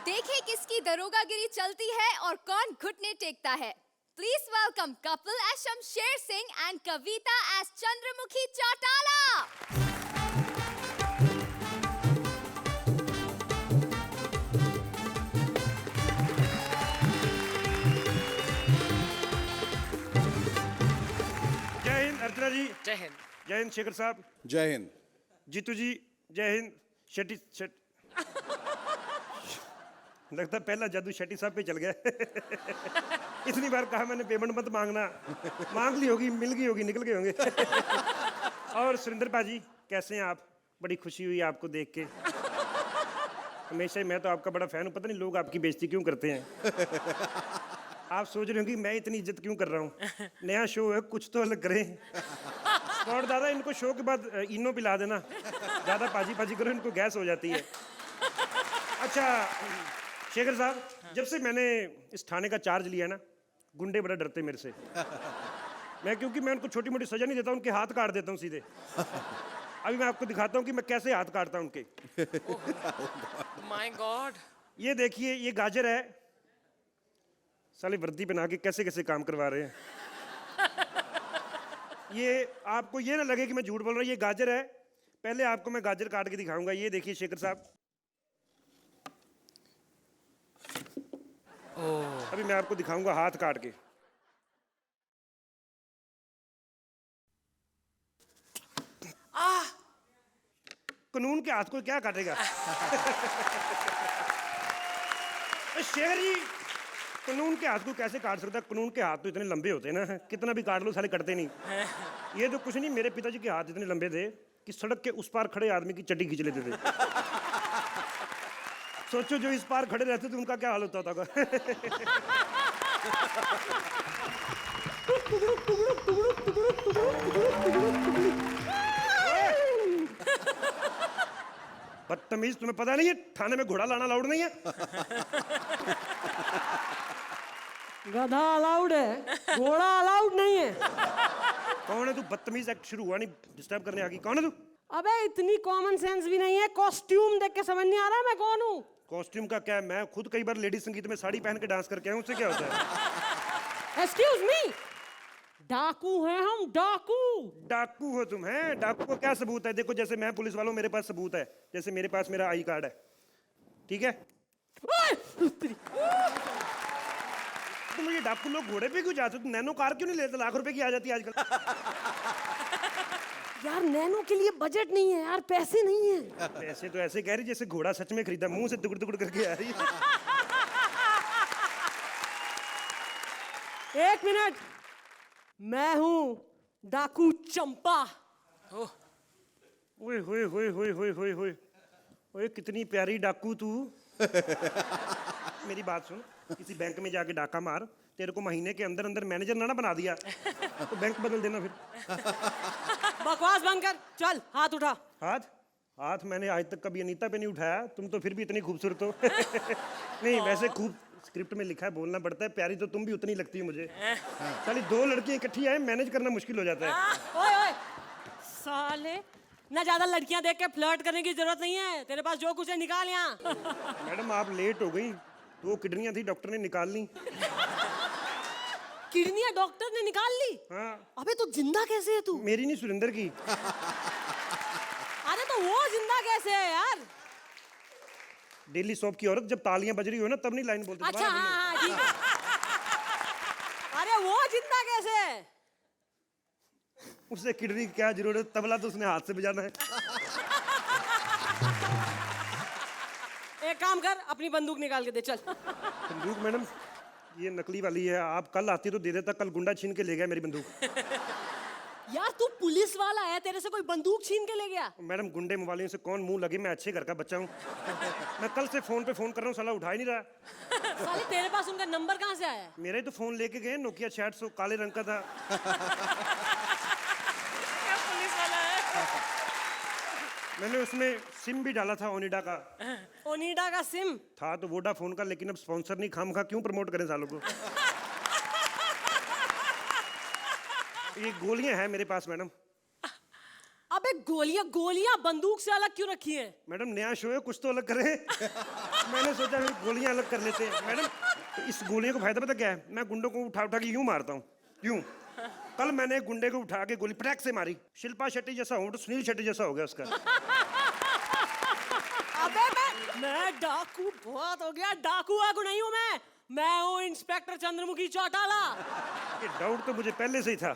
देखिए किसकी दरोगागिरी चलती है और कौन घुटने टेकता है। Please welcome couple as Shamsher Singh and Kavita as Chandramukhi Chautala. जय हिंद अर्चना जी। जय हिंद। जय हिंद शेखर साहब। जय हिंद। जीतू जी जय हिंद। शेट्टी लगता है पहला जादू शेट्टी साहब पे चल गया। इतनी बार कहा मैंने पेमेंट मत मांगना, मांग ली होगी, मिल गई होगी, निकल गए होंगे। और सुरेंद्र पाजी कैसे हैं आप? बड़ी खुशी हुई आपको देख के। हमेशा ही मैं तो आपका बड़ा फैन हूँ, पता नहीं लोग आपकी बेइज्जती क्यों करते हैं। आप सोच रहे होंगे मैं इतनी इज्जत क्यों कर रहा हूँ, नया शो है कुछ तो अलग करें। और दादा इनको शो के बाद इनो पिला देना, ज़्यादा पाजी पाजी करो इनको गैस हो जाती है। अच्छा शेखर साहब, जब से मैंने इस थाने का चार्ज लिया ना, गुंडे बड़ा डरते मेरे से। मैं क्योंकि मैं उनको छोटी मोटी सजा नहीं देता, उनके हाथ काट देता हूँ सीधे। अभी मैं आपको दिखाता हूँ कि मैं कैसे हाथ काटता हूँ उनके। माय गॉड, ये देखिए, ये गाजर है, साले वर्दी पहना के कैसे कैसे काम करवा रहे हैं। ये आपको ये ना लगे कि मैं झूठ बोल रहा हूँ, ये गाजर है। पहले आपको मैं गाजर काट के दिखाऊंगा। ये देखिए शेखर साहब, अभी मैं आपको दिखाऊंगा हाथ काट के। कानून के हाथ को क्या काटेगा। शेखर जी कानून के हाथ को कैसे काट सकता है? कानून के हाथ तो इतने लंबे होते हैं ना, कितना भी काट लो साले कटते नहीं। ये तो कुछ नहीं, मेरे पिताजी के हाथ इतने लंबे थे कि सड़क के उस पार खड़े आदमी की चड्डी खींच लेते थे। सोचो जो इस पार खड़े रहते थे उनका क्या हाल होता होगा। बदतमीज, तुम्हें पता नहीं है थाने में घोड़ा लाना अलाउड नहीं है? गधा अलाउड है, घोड़ा अलाउड नहीं है। कौन है तू? बदतमीज, एक्ट शुरू हुआ नहीं, डिस्टर्ब करने आ गई। कौन है तू? अबे इतनी कॉमन सेंस भी नहीं है, कॉस्ट्यूम देख के समझ नहीं आ रहा मैं कौन हूँ। कॉस्ट्यूम का क्या है? मैं खुद कई बार लेडी संगीत में साड़ी पहन के डांस करके आया हूँ, उससे क्या होता है? एक्सक्यूज मी, डाकू हैं हम, डाकू। डाकू हो तुम? हैं डाकू को क्या सबूत है? देखो जैसे मैं पुलिस वालों, मेरे पास सबूत है, जैसे मेरे पास मेरा आई कार्ड है, ठीक है? तुम ये डाकू लोग घोड़े पे क्यों जाते हो? नैनो कार क्यों नहीं लेते? लाख रुपए की आ जाती है आजकल। यार नैनो के लिए बजट नहीं है यार, पैसे नहीं है। पैसे तो ऐसे कह रही जैसे घोड़ा सच में खरीदा, मुंह से दुगड़ दुगड़ करके आ रही है। एक मिनट, मैं हूँ डाकू चंपा। ओए होए होए होए होए होए होए ओए, कितनी प्यारी डाकू तू। मेरी बात सुन, किसी बैंक में जाके डाका मार, तेरे को महीने के अंदर अंदर मैनेजर ना बना दिया तो बैंक बदल देना फिर। बकवास बंद कर, चल हाथ उठा। हाथ? हाथ मैंने आज तक कभी अनीता पे नहीं उठाया, तुम तो फिर भी इतनी खूबसूरत हो। नहीं वैसे खूब स्क्रिप्ट में लिखा है, बोलना पड़ता है, प्यारी तो तुम भी उतनी लगती है मुझे। साली दो लड़कियां इकट्ठी आए, मैनेज करना मुश्किल हो जाता है। ओए ओए साले, ना ज्यादा लड़कियां देख के फ्लर्ट करने की जरूरत नहीं है, तेरे पास जो कुछ है निकाल यहाँ। मैडम आप लेट हो गई, 2 किडनियां थी, डॉक्टर ने निकाल ली। किडनियां डॉक्टर ने निकाल ली? हाँ। अबे तो जिंदा कैसे है तू? मेरी नहीं, सुरेंद्र की। अरे तो वो जिंदा कैसे है यार? डेली सोप की औरत जब तालियां बज रही हो ना तब नहीं लाइन बोलती। अच्छा हाँ हाँ ठीक है। अरे वो जिंदा कैसे है? उससे किडनी की क्या जरूरत, तबला तो उसने हाथ से बजाना है। एक काम कर, अपनी बंदूक निकाल के दे, चल। बंदूक? मैडम ये नकली वाली है, आप कल आती तो दे देता, कल गुंडा छीन के ले गया मेरी बंदूक। यार तू पुलिस वाला है, तेरे से कोई बंदूक छीन के ले गया? मैडम गुंडे मोबाइलों से कौन मुंह लगे, मैं अच्छे घर का बच्चा हूँ। मैं कल से फोन पे फोन कर रहा हूँ, साला उठा ही नहीं रहा। साले तेरे पास उनका नंबर कहाँ से आया? मेरा ही तो फोन लेके गए, नोकिया 600 काले रंग का था। पुलिस वाला है। मैंने उसमें सिम भी डाला था, ओनिडा का ओनिडा का सिम था तो वोडाफोन का, लेकिन अब स्पॉन्सर नहीं, खामखा क्यों प्रमोट करें सालों को। ये गोलियां हैं मेरे पास मैडम। अबे गोलियां गोलियां बंदूक से अलग क्यों रखी हैं? मैडम नया शो है, कुछ तो अलग करें। मैंने सोचा फिर गोलियां अलग कर लेते हैं। मैडम तो इस गोलियों को फायदा पता क्या है? मैं गुंडों को उठा उठा के यूं मारता हूँ, यूं। कल मैंने एक गुंडे को उठा के गोली पटैक से मारी, शिल्पा शेट्टी जैसा हूँ तो सुनील शेट्टी जैसा हो गया उसका। अबे मैं डाकू बहुत हो गया, डाकू वाकू नहीं हूँ मैं हूँ इंस्पेक्टर चंद्रमुखी चौटाला। ये डाउट तो मुझे पहले से ही था,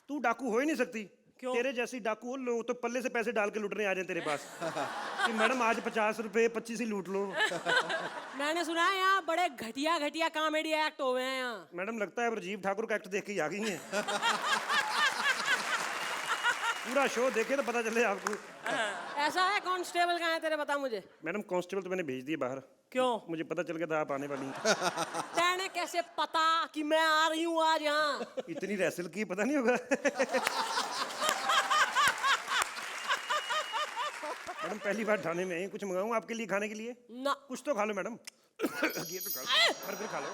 तू डाकू हो ही नहीं सकती। क्यों? तेरे जैसी डाकू हो, लोग तो पल्ले से पैसे डाल के लूटने आ जाए तेरे पास। कि मैडम आज 50 रुपए 25 ही लूट लो। मैंने सुना है यहाँ बड़े घटिया घटिया कॉमेडी एक्ट हो गए हैं यहाँ। मैडम लगता है राजीव ठाकुर का एक्ट देख के ही आ गई हैं। पूरा शो देखे तो पता चले आपको। ऐसा है? कांस्टेबल कहाँ है तेरे, बता मुझे। मैडम कांस्टेबल तो मैंने भेज दिए बाहर। क्यों? मुझे पता चल गया था आप आने वाली हैं। तेने कैसे पता कि मैं आ रही हूँ आज यहाँ? इतनी रैसल की पता नहीं होगा। मैडम पहली बार थाने में आई, कुछ मंगाऊं आपके लिए खाने के लिए? ना। कुछ तो खा लो मैडम। ये तो खा लो, बर्गर खा लो।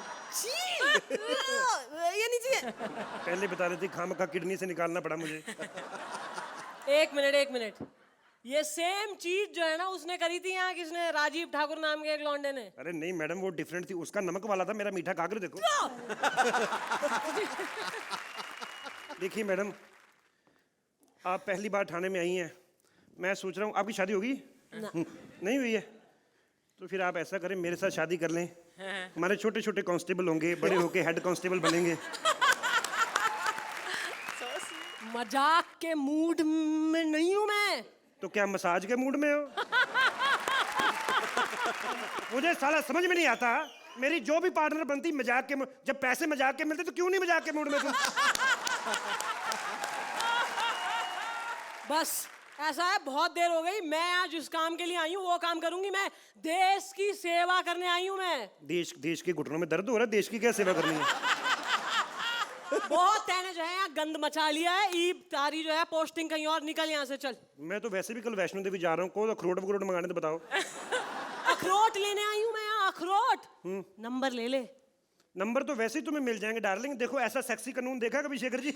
ये नहीं चाहिए। पहले बता रही थी, खामखा किडनी से निकालना पड़ा मुझे। एक मिनट, ये सेम चीज जो है ना उसने करी थी यहाँ, किसने? राजीव ठाकुर नाम के एक लौंडे ने। अरे नहीं मैडम वो डिफरेंट थी, उसका नमक वाला था, मेरा मीठा खाकर देखो। देखिए मैडम, आप पहली बार थाने में आई हैं, मैं सोच रहा हूँ आपकी शादी होगी? नहीं हुई है? तो फिर आप ऐसा करें, मेरे साथ शादी कर लें। हमारे छोटे छोटे कांस्टेबल होंगे, बड़े होके हेड कांस्टेबल बनेंगे। मजाक के मूड में नहीं हूँ मैं। तो क्या मसाज के मूड में हो? मुझे साला समझ में नहीं आता मेरी जो भी पार्टनर बनती मजाक के जब पैसे मजाक के मिलते तो क्यों नहीं मजाक के मूड में तुम? बस ऐसा है, बहुत देर हो गई। मैं आज जिस काम के लिए आई हूँ वो काम करूंगी। मैं देश की सेवा करने आई हूँ। मैं देश के घुटनों में दर्द हो रहा है, देश की क्या सेवा करनी है? बहुत तैने जो है यहाँ गंद मचा लिया है। ईब तारी जो है पोस्टिंग कहीं और, निकल यहाँ से चल। मैं तो वैसे भी कल वैष्णो देवी जा रहा हूँ, को अखरोट वखरोट मंगाने तो बताओ। अखरोट लेने आई हूँ मैं यहाँ, अखरोट। नंबर ले ले। नंबर तो वैसे ही तुम्हें मिल जाएंगे डार्लिंग। देखो ऐसा सेक्सी कानून देखा कभी शेखर जी?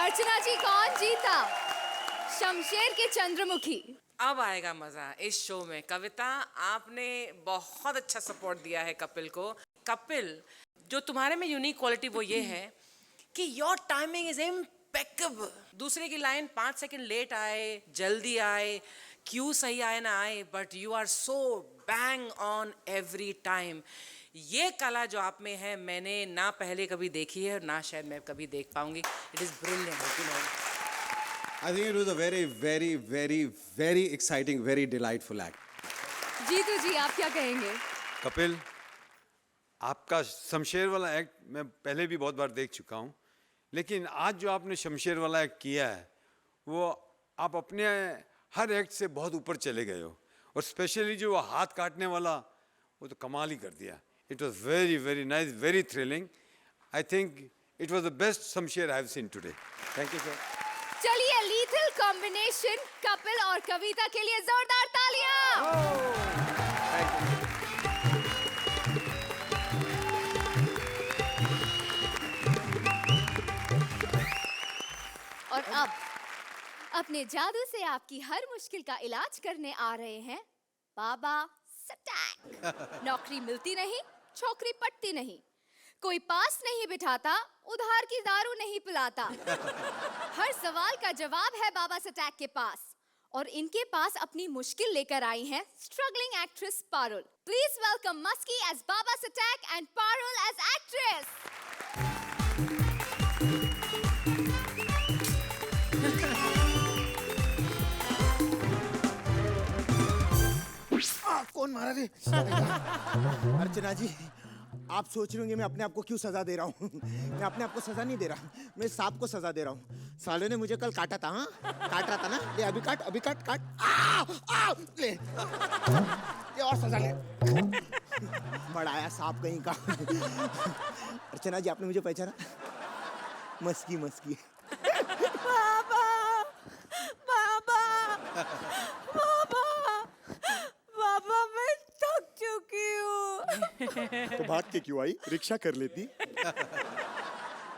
अर्चना जी, कौन जीता? शमशेर के चंद्रमुखी? अब आएगा मजा इस शो में। कविता, आपने बहुत अच्छा सपोर्ट दिया है कपिल को। कपिल, जो तुम्हारे में यूनिक क्वालिटी वो ये है कि योर टाइमिंग इज इम्पेकेबल। दूसरे की लाइन 5 सेकंड लेट आए, जल्दी आए, क्यों सही आए ना आए, but you are so bang on every time. ये कला जो आप में है मैंने ना पहले कभी देखी है और ना शायद मैं कभी देख पाऊंगी। It is brilliant. I think it was a very, very, very, very exciting, very delightful act. Jeetu ji, आप क्या कहेंगे? कपिल, आपका शमशेर वाला एक्ट मैं पहले भी बहुत बार देख चुका हूँ, लेकिन आज जो आपने शमशेर वाला एक्ट किया है वो आप अपने हर एक्ट से बहुत ऊपर चले गए हो। और स्पेशली जो वो हाथ काटने वाला, वो तो कमाल ही कर दिया। It was very very nice, very thrilling. I think it was the best Shamsher I have seen today. Thank you sir. चलिए, लीथल कॉम्बिनेशन कपिल और कविता के लिए जोरदार तालियां। और अब अपने जादू से आपकी हर मुश्किल का इलाज करने आ रहे हैं बाबा सटैक। नौकरी मिलती नहीं, छोकरी पटती नहीं, कोई पास नहीं बिठाता, उधार की दारू नहीं पिलाता। हर सवाल का जवाब है बाबा सटैक के पास। और इनके पास अपनी मुश्किल लेकर आई हैं struggling actress Parul. Please welcome Maski as Baba Satak and Parul as actress. कौन मारा रे? अर्चना जी, आप सोच रहे होंगे मैं अपने आप को क्यों सजा दे रहा हूँ। मैं अपने आप को सजा नहीं दे रहा, मैं सांप को सजा दे रहा हूँ। साले ने मुझे कल काटा था। हाँ, काट रहा था ना। ले अभी काट, अभी काट, काट। ले, ये और सजा ले। बड़ा आया सांप कहीं का। अर्चना जी, आपने मुझे पहचाना? मस्की मस्की। बाबा, बाबा, बाबा, बाबा, मैं थक चुकी हूँ। तो भाग के क्यों आई? रिक्शा कर लेती।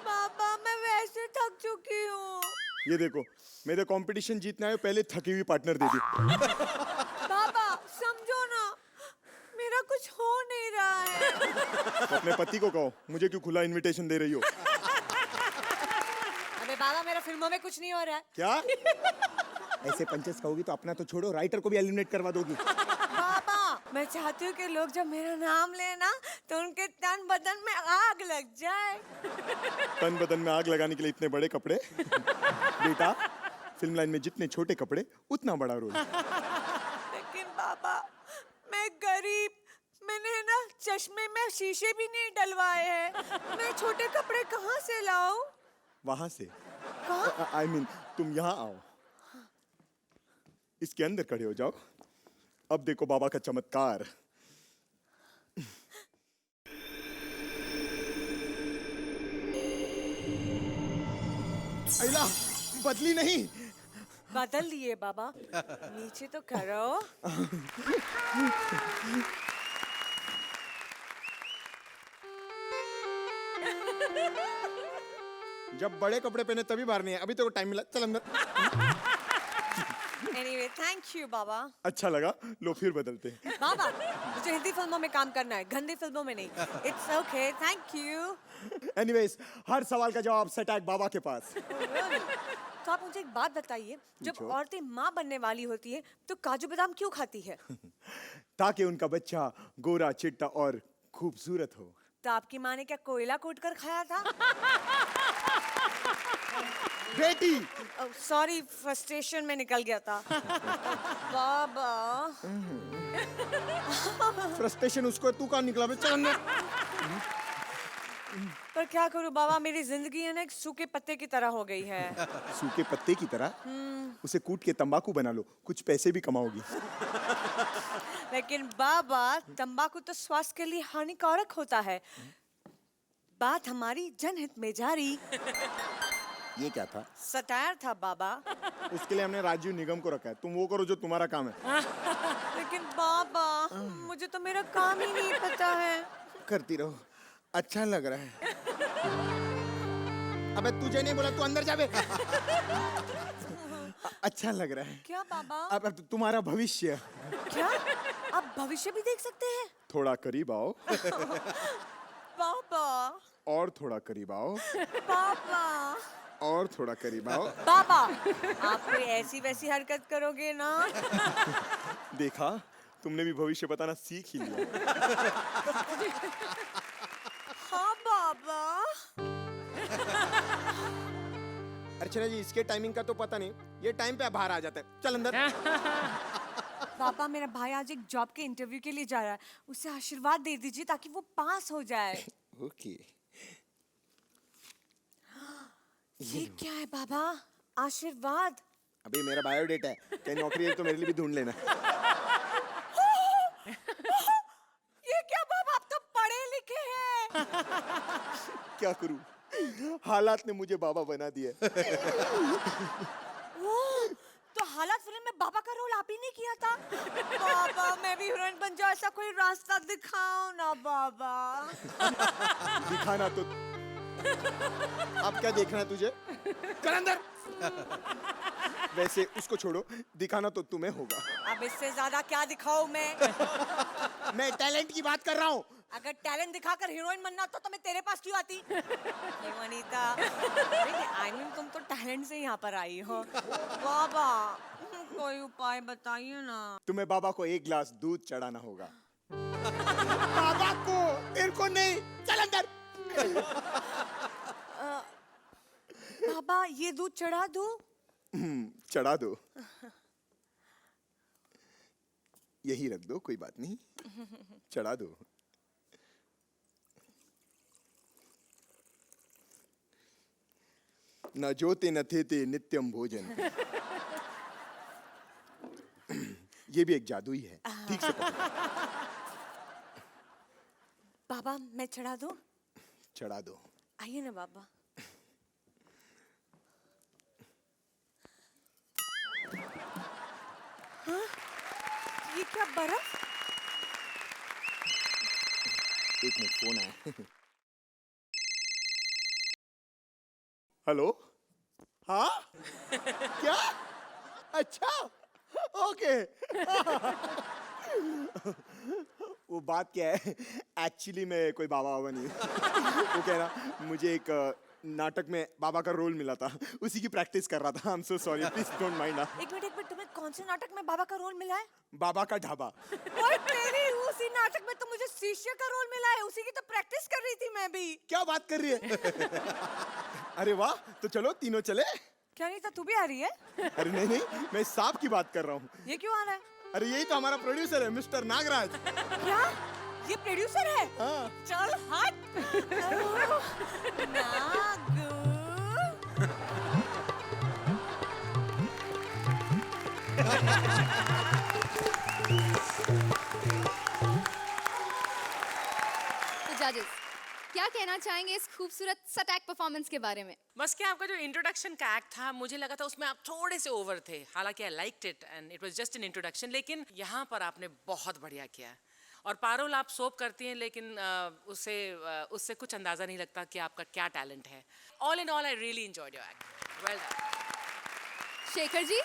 बाबा, मैं वैसे थक चुकी हूँ। ये देखो, मेरे कंपटीशन जीतना है, पहले थकी हुई पार्टनर दे दी। बाबा, समझो ना, मेरा कुछ हो नहीं रहा है। तो अपने पति को कहो, मुझे क्यों खुला इनविटेशन दे रही हो? अबे बाबा, मेरा फिल्मों में कुछ नहीं हो रहा है। क्या ऐसे पंचेस कहोगी तो अपना तो छोड़ो, राइटर को भी एलिमिनेट करवा दोगी। बाबा, मैं चाहती हूँ कि लोग जब मेरा नाम लेना तो उनके तन बदन में आग लग जाए। तन बदन में आग लगाने के लिए इतने बड़े कपड़े? बेटा, फिल्म लाइन में जितने छोटे कपड़े उतना बड़ा रोल। लेकिन बाबा, मैं गरीब, मैंने ना चश्मे में शीशे भी नहीं डलवाए हैं। मैं छोटे कपड़े कहाँ से लाऊं? वहां से? I mean, तुम यहाँ आओ, इसके अंदर खड़े हो जाओ। अब देखो बाबा का चमत्कार। अइला, बदली नहीं। बदल दिए बाबा, नीचे तो करो। जब बड़े कपड़े पहने तभी बाहर नहीं है, अभी तो टाइम मिला। चल अंदर। Anyway, thank you बाबा। अच्छा लगा, लो फिर बदलते हैं। बाबा, मुझे हिंदी फिल्मों में काम करना है, गंदी फिल्मों में नहीं। It's okay, thank you। Anyways, हर सवाल का जवाब सटैक बाबा के पास। तो आप मुझे एक बात बताइए, जब पूछो। औरतें माँ बनने वाली होती है तो काजू बादाम क्यों खाती है? ताकि उनका बच्चा गोरा, चिट्टा और खूबसूरत हो। तो आपकी माँ ने क्या कोयला कूट कर खाया था? बेटी, सॉरी फ्रस्ट्रेशन में निकल गया था। बाबा फ्रस्ट्रेशन उसको, तू कहाँ निकला बे? चल अंदर। पर क्या करूं बाबा, मेरी जिंदगी है ना एक सूखे पत्ते की तरह हो गई है। सूखे पत्ते की तरह? उसे कूट के तंबाकू बना लो, कुछ पैसे भी कमाओगी। लेकिन बाबा तंबाकू तो स्वास्थ्य के लिए हानिकारक होता है। बात हमारी जनहित में जारी। ये क्या था? सटायर था बाबा। उसके लिए हमने राजीव निगम को रखा है, तुम वो करो जो तुम्हारा काम है। लेकिन बाबा मुझे तो मेरा काम ही नहीं पता है। करती रहो, अच्छा लग रहा है। अबे तुझे नहीं बोला, तू अंदर जा बे। अच्छा लग रहा है। क्या बाबा? अब तुम्हारा भविष्य। क्या आप भविष्य भी देख सकते हैं? थोड़ा करीब आओ। बाबा और थोड़ा करीब आओ। बाबा और थोड़ा करीब आओ। बाबा आप कोई ऐसी वैसी हरकत करोगे ना? देखा, तुमने भी भविष्य बताना सीख ही लिया। हाँ बाबा। अर्चना जी, इसके टाइमिंग का तो पता नहीं, ये टाइम पे बाहर आ जाता है। चल अंदर। पापा मेरा भाई आज एक जॉब के इंटरव्यू के लिए जा रहा है, उसे आशीर्वाद दे दीजिए ताकि वो पास हो जाए। ओके। ये क्या है बाबा? आशीर्वाद? अभी मेरा बायोडेटा है, कहीं नौकरी है तो मेरे लिए भी ढूंढ लेना। ये क्या बाबा, आप तो पढ़े लिखे हैं। क्या करूं, हालात ने मुझे बाबा बना दिया। ओह, तो हालात फिल्म में बाबा का रोल आप ही ने किया था? बाबा मैं भी हीरोइन बन जाऊं, ऐसा कोई रास्ता दिखाओ ना बाबा। दिखाना तो अब क्या देखना है तुझे? चल अंदर। वैसे उसको छोड़ो, दिखाना तो तुम्हें होगा। अब इससे ज्यादा क्या दिखाऊं मैं? मैं टैलेंट की बात कर रहा हूँ। अगर टैलेंट दिखाकर हीरोइन बनना होता तो मैं तेरे पास क्यों आती? क्यों अनीता? आई मीन तुम तो टैलेंट से यहाँ पर आई हो। बाबा कोई उपाय बताइए ना। तुम्हें बाबा को एक गिलास दूध चढ़ाना होगा। बाबा को, तेरे को नहीं। चल अंदर। बाबा ये दूध चढ़ा दूं? चढ़ा दो। यही रख दो, कोई बात नहीं। चढ़ा दो। न जोते न थे ते नित्यम भोजन। ये भी एक जादू ही है, ठीक से पकड़ो। बाबा मैं चढ़ा दूं? चढ़ा दो। आइए ना बाबा। हाँ? ये क्या बर्फ? एक मिनट, फोन आया। हेलो? हाँ? क्या? अच्छा, ओके। वो बात क्या है, एक्चुअली मैं कोई बाबा बाबा नहीं हूँ। वो कह रहा, मुझे एक नाटक में बाबा का रोल मिला था, उसी की प्रैक्टिस कर रहा था। I am so sorry, please don't mind. एक मिनट, तुम्हें कौन से नाटक में बाबा का रोल मिला है? बाबा का ढाबा। ओए तेरी, उसी नाटक में तो मुझे शिष्य का रोल मिला है, उसी की तो प्रैक्टिस कर रही थी मैं भी। क्या बात कर रही है? अरे वाह, तो चलो तीनों चले। क्या नहीं था, तू भी आ रही है? अरे नहीं नहीं, मैं सांप की बात कर रहा हूँ। ये क्यों आ रहा है? अरे यही तो हमारा प्रोड्यूसर है, मिस्टर नागराज। क्या? ये प्रोड्यूसर है? हाँ। चल हट। नागू। तो जजेस, क्या कहना चाहेंगे इस खूबसूरत सटैक परफॉर्मेंस के बारे में? बस क्या आपका जो इंट्रोडक्शन का एक्ट था, मुझे लगा था उसमें आप थोड़े से ओवर थे। हालांकि I liked it and it was just an introduction, लेकिन यहाँ पर आपने बहुत बढ़िया किया। और पारुल आप सोप करती हैं, लेकिन उससे कुछ अंदाज़ा नहीं लगता कि आपका क्या टैलेंट है। All in all I really enjoyed your act. Well done. Shekhar ji?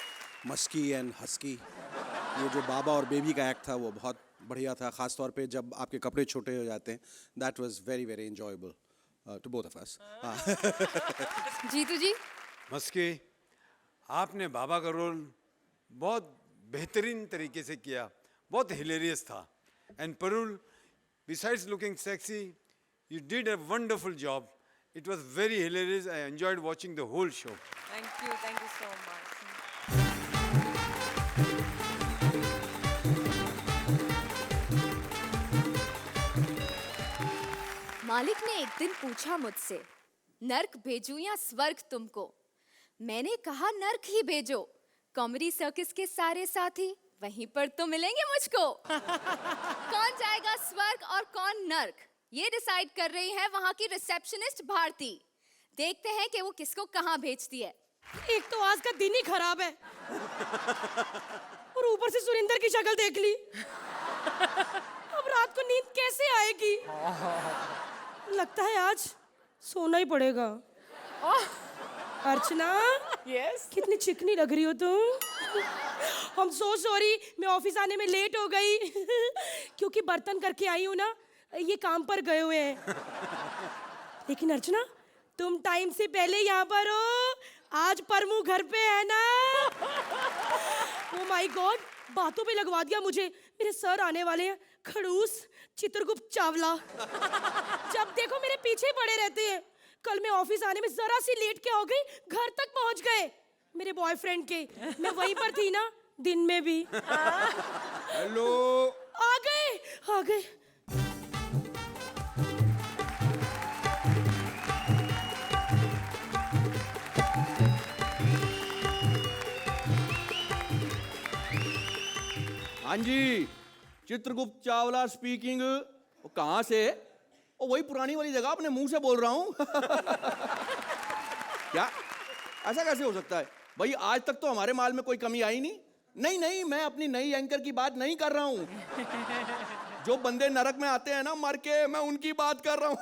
Musky and husky, ये जो बाबा और बेबी का एक्ट था वो बहुत बढ़िया था, खास तौर पे जब आपके कपड़े छोटे हो जाते हैं। That was very very enjoyable to both of us. Jeetu ji? Maski, आपने बाबा का रोल बहुत बेहतरीन तरीके से किया, बहुत हिलेरियस था। And Parul, besides looking sexy, you did a wonderful job It was very hilarious. I enjoyed watching the whole show. Thank you so much. मालिक ने एक दिन पूछा मुझसे, नर्क भेजूं या स्वर्ग तुमको? मैंने कहा नर्क ही भेजो। कॉमेडी सर्कस के सारे साथी वहीं पर तो मिलेंगे मुझको। कौन जाएगा स्वर्ग और कौन नर्क, ये डिसाइड कर रही है वहां की रिसेप्शनिस्ट भारती। देखते हैं कि वो किसको कहां भेजती है। एक तो आज का दिन ही खराब है और ऊपर से सुरिंदर की शक्ल देख ली। अब रात को नींद कैसे आएगी? लगता है आज सोना ही पड़ेगा। अर्चना, यस कितनी चिकनी लग रही हो तुम। I'm so sorry, मैं ऑफिस आने में लेट हो गई क्योंकि बर्तन करके आई हूँ ना, ये काम पर गए हुए हैं। लेकिन अर्चना, तुम टाइम से पहले यहाँ पर हो। आज परमू घर पे है ना। ओ माय गॉड, बातों पे लगवा दिया मुझे। मेरे सर आने वाले हैं, खड़ूस चित्रगुप्त चावला। जब देखो मेरे पीछे पड़े रहते हैं। कल मैं ऑफिस आने में जरा सी लेट के हो गई, घर तक पहुंच गए मेरे बॉयफ्रेंड के। मैं वहीं पर थी ना दिन में भी। हेलो। आ गए आ गए। हाँ जी, चित्रगुप्त चावला स्पीकिंग। वो कहाँ से? वो वही पुरानी वाली जगह, अपने मुंह से बोल रहा हूँ। क्या ऐसा कैसे हो सकता है भाई? आज तक तो हमारे माल में कोई कमी आई नहीं। नहीं नहीं, मैं अपनी नई एंकर की बात नहीं कर रहा हूँ। जो बंदे नरक में आते हैं ना मर के, मैं उनकी बात कर रहा हूँ।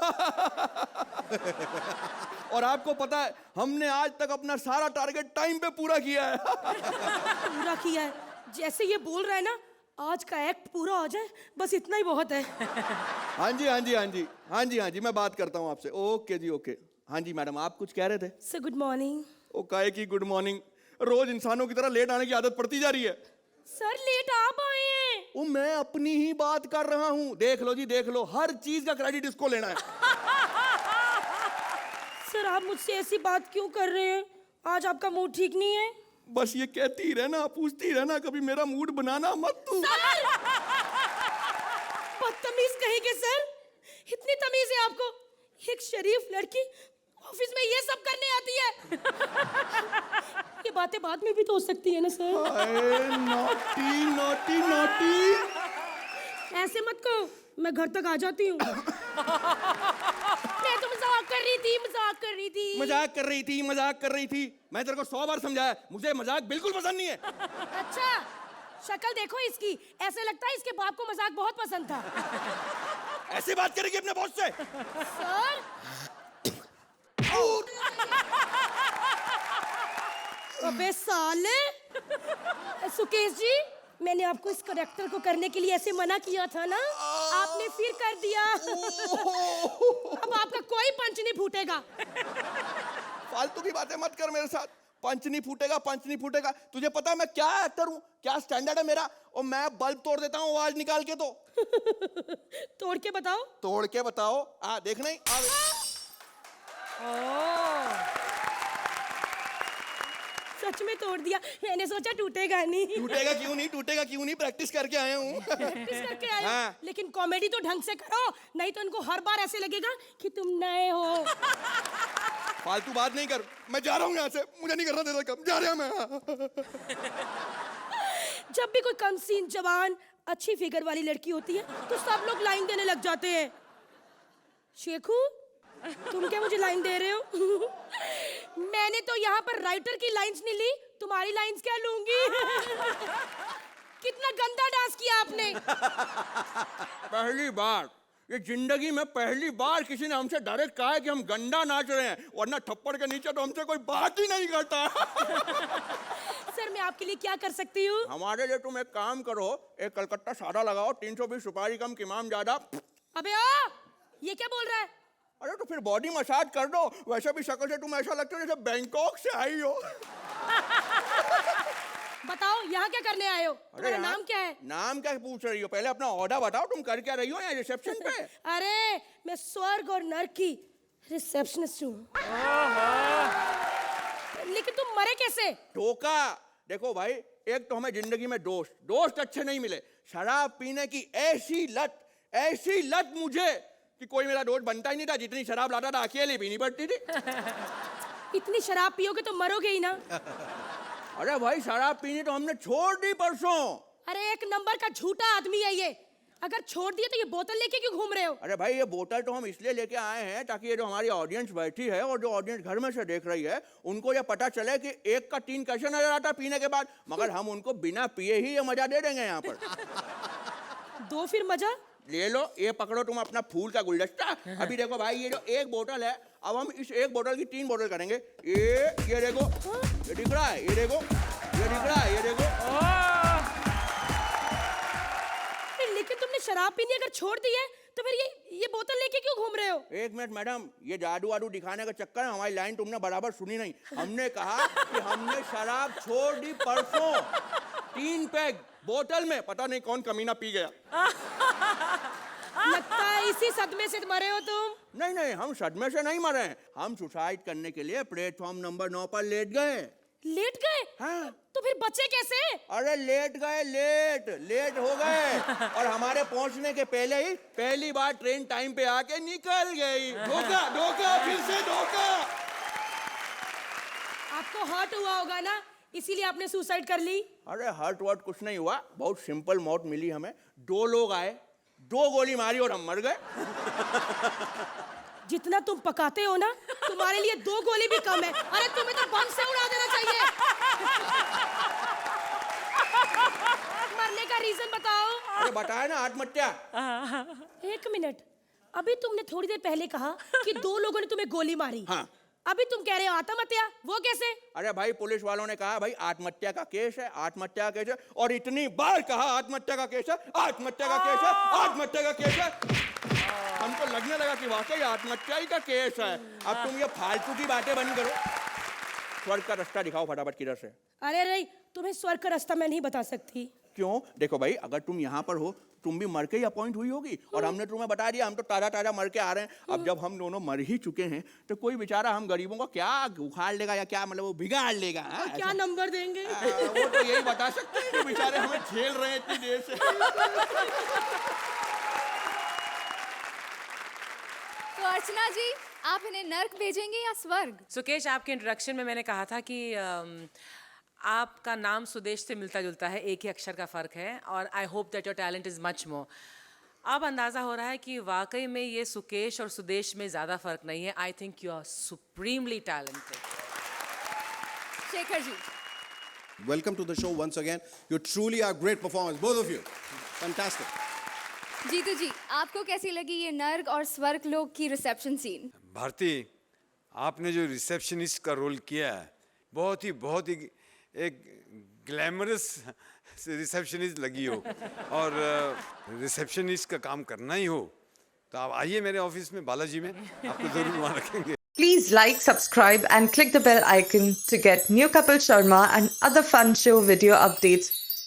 और आपको पता है, हमने आज तक अपना सारा टारगेट टाइम पे पूरा किया है। पूरा किया है? जैसे ये बोल रहा है ना, आज का एक्ट पूरा हो जाए बस इतना ही बहुत है। हाँ जी हाँ जी हाँ जी हाँ जी हाँ जी, मैं बात करता हूँ आपसे। ओके जी ओके। हाँ जी मैडम, आप कुछ कह रहे थे? Sir good morning. ओ काहे की गुड मॉर्निंग? रोज इंसानों की तरह लेट आने की आदत पड़ती जा रही है। सर लेट आप आए हैं। वो मैं अपनी ही बात कर रहा हूँ। देख लो जी देख लो, हर चीज का क्रेडिट इसको लेना है। सर आप मुझसे ऐसी बात क्यों कर रहे हैं? आज आपका मूड ठीक नहीं है? बस ये कहती ही रहना, पूछती रहना, कभी मेरा मूड बनाना मत तू। बदतमीज कहेंगे सर, इतनी तमीज है आपको? एक शरीफ लड़की ऑफिस में ये सब करने आती है। ये बातें बाद में भी तो हो सकती है ना सर। Naughty naughty naughty. ऐसे मत कहो, मैं घर तक आ जाती हूँ। मैं तो मजाक कर रही थी, मजाक कर रही थी। मजाक कर रही थी, मजाक कर रही थी। मैं तेरे को 100 बार समझाया, मुझे मजाक बिल्कुल पसंद नहीं है। अच्छा, शक्ल देखो इसकी, ऐसे लगता है इसके बाप को मजाक बहुत पसंद था। ऐसे बात करेगी अपने बॉस से? सर अबे साले। सुकेश जी, मैंने आपको इस करेक्टर को करने के लिए ऐसे मना किया था ना, आपने फिर कर दिया। अब आपका कोई पंच नहीं फूटेगा। फालतू की बातें मत कर मेरे साथ। पंच नहीं फूटेगा, पंच नहीं फूटेगा। तुझे पता है मैं क्या एक्टर हूँ, क्या स्टैंडर्ड है मेरा? और मैं बल्ब तोड़ देता हूँ आवाज निकाल के। तो तोड़ के बताओ। तोड़ के बताओ। देख नहीं सच में तोड़ दिया। मैंने सोचा टूटेगा नहीं। टूटेगा क्यों नहीं, टूटेगा क्यों नहीं? प्रैक्टिस करके आया हूँ। प्रैक्टिस करके आए हो? हाँ। लेकिन कॉमेडी तो ढंग से करो, नहीं तो उनको हर बार ऐसे लगेगा कि तुम नए हो। फालतू बात नहीं कर, मैं जा रहा हूँ यहाँ से। मुझे नहीं करना देता कम, जा रहा मैं। जब भी कोई कम सीन जवान अच्छी फिगर वाली लड़की होती है तो सब लोग लाइन देने लग जाते हैं। शेखू, तुम क्या मुझे लाइन दे रहे हो? मैंने तो यहाँ पर राइटर की लाइंस नहीं ली, तुम्हारी लाइंस क्या लूंगी? कितना गंदा डांस किया आपने। पहली बार ये जिंदगी में पहली बार किसी ने हमसे डायरेक्ट कहा है कि हम गंदा नाच रहे हैं, वरना थप्पड़ के नीचे तो हमसे कोई बात ही नहीं करता। सर मैं आपके लिए क्या कर सकती हूँ? हमारे लिए तुम एक काम करो, एक कलकत्ता सादा लगाओ, 320 सुपारी कम कीमाम ज्यादा। अबे ये क्या बोल रहा है? अरे तो फिर बॉडी मसाज कर दो। वैसे भी शक्ल से तुम ऐसा लगता है जैसे बैंकॉक से आई हो। बताओ यहाँ क्या करने आए हो? तुम्हारा यार, नाम क्या है? नाम क्या पूछ रही हो? पहले अपना ऑर्डर बताओ, तुम कर क्या रही हो यहाँ रिसेप्शन पे? अरे मैं स्वर्ग और नर्क की रिसेप्शनिस्ट हूँ। लेकिन तुम मरे कैसे? धोखा। देखो भाई, एक तो हमें जिंदगी में दोस्त अच्छे नहीं मिले, शराब पीने की ऐसी लत मुझे कि कोई मेरा दोस्त बनता ही नहीं था। जितनी शराब लाता था अकेले पीनी पड़ती थी। इतनी शराब पियोगे तो मरोगे ही ना। अरे भाई, शराब पीनी तो हमने छोड़ दी परसों। अरे एक नंबर का झूठा आदमी है ये। अगर छोड़ दिए तो ये बोतल लेके क्यों घूम रहे हो? अरे भाई, ये बोतल तो हम इसलिए लेके आए हैं ताकि ये जो हमारी ऑडियंस बैठी है और जो ऑडियंस घर में से देख रही है, उनको ये पता चले कि एक का 3 कैसे नजर आता पीने के बाद। मगर हम उनको बिना पिए ही ये मजा दे देंगे यहाँ पर। दो फिर मजा। ले लो, ये पकड़ो तुम अपना फूल का गुलदस्ता। अभी देखो भाई, ये जो एक बोतल है, अब हम इस एक बोतल की 3 बोतल करेंगे। ये देखो, ये दिख रहा है, ये देखो, ये दिख रहा है, ये देखो। लेकिन तुमने शराब पीनी अगर छोड़ दी है तो फिर ये बोतल लेके क्यों घूम रहे हो? एक मिनट मैडम, ये जादू वादू दिखाने का चक्कर है। हमारी लाइन तुमने बराबर सुनी नहीं। हमने कहा कि हमने शराब छोड़ दी परसों, 3 पैक बोतल में। पता नहीं कौन कमीना पी गया। लगता है इसी सदमे से मरे हो तुम। नहीं, हम सदमे से नहीं मरे हैं। हम सुसाइड करने के लिए प्लेटफॉर्म नंबर 9 पर लेट गए। लेट गए? हाँ। तो फिर बचे कैसे? अरे लेट गए, लेट हो गए। और हमारे पहुंचने के पहले ही पहली बार ट्रेन टाइम पे आके निकल गई। धोखा, फिर से धोखा। आपको हर्ट हुआ होगा ना, इसीलिए आपने सुसाइड कर ली। अरे हर्ट वर्ट कुछ नहीं हुआ, बहुत सिंपल मौत मिली हमें। 2 लोग आए, 2 गोली मारी और हम मर गए। जितना तुम पकाते हो ना, तुम्हारे लिए 2 गोली भी कम है। अरे तुम्हें तो बम से उड़ा देना चाहिए। मरने का रीजन बताओ। अरे बताया ना, आत्महत्या। 1 मिनट, अभी तुमने थोड़ी देर पहले कहा कि 2 लोगों ने तुम्हें गोली मारी। हाँ। अभी तुम कह रहे हो आत्महत्या, वो कैसे? अरे भाई, पुलिस वालों ने कहा भाई आत्महत्या का केस है, आत्महत्या का केस है। और इतनी बार कहा आत्महत्या का केस है, आत्महत्या का केस है, आत्महत्या का केस है। हमको लगने लगा कि वाकई आत्महत्या ही का केस है। अब तुम ये फालतू की बातें बंद करो। स्वर्ग का रास्ता दिखाओ फटाफट किधर से। अरे नहीं, तुम्हें स्वर्ग का रास्ता मैं नहीं बता सकती। क्यों? देखो भाई, अगर तुम यहाँ पर हो, तुम भी मर के ही अपॉइंट हुई होगी। और हमने तुम्हें बता दिया, हम तो ताजा मर के आ रहे हैं। अब जब हम दोनों मर ही चुके हैं तो कोई बेचारा हम गरीबों को क्या उखाड़ लेगा या क्या, मतलब वो बिगाड़ लेगा। क्या नंबर देंगे? वो तो यही बता सकते हैं जो बेचारे हमें झेल रहे हैं इतनी देर से। तो अर्चना जी, आप इन्हें नर्क भेजेंगे या स्वर्ग? सुकेश, आपके इंट्रोडक्शन में मैंने कहा था कि आपका नाम सुदेश से मिलता जुलता है, एक ही अक्षर का फ़र्क है। और I hope that your talent is much more. अब अंदाज़ा हो रहा है कि वाकई में ये सुकेश और सुदेश में ज़्यादा फ़र्क नहीं है। I think you are supremely talented. Shekhar ji, Welcome to the show once again. You truly are great performers, both of you. Fantastic. Jeetu ji, आपको कैसी लगी ये नर्क और स्वर्ग लोक की रिसेप्शन सीन? भारती, आपने जो रिसेप्शनिस्ट का रोल किया है, बहुत ही एक ग्लैमरस रिसेप्शनिस्ट लगी हो। और रिसेप्शनिस्ट का काम करना ही हो तो आप आइए मेरे ऑफिस में, बालाजी में, आपको जरूर वहाँ रखेंगे। Please like, subscribe and click the bell icon to get new Kapil Sharma and other fun show video updates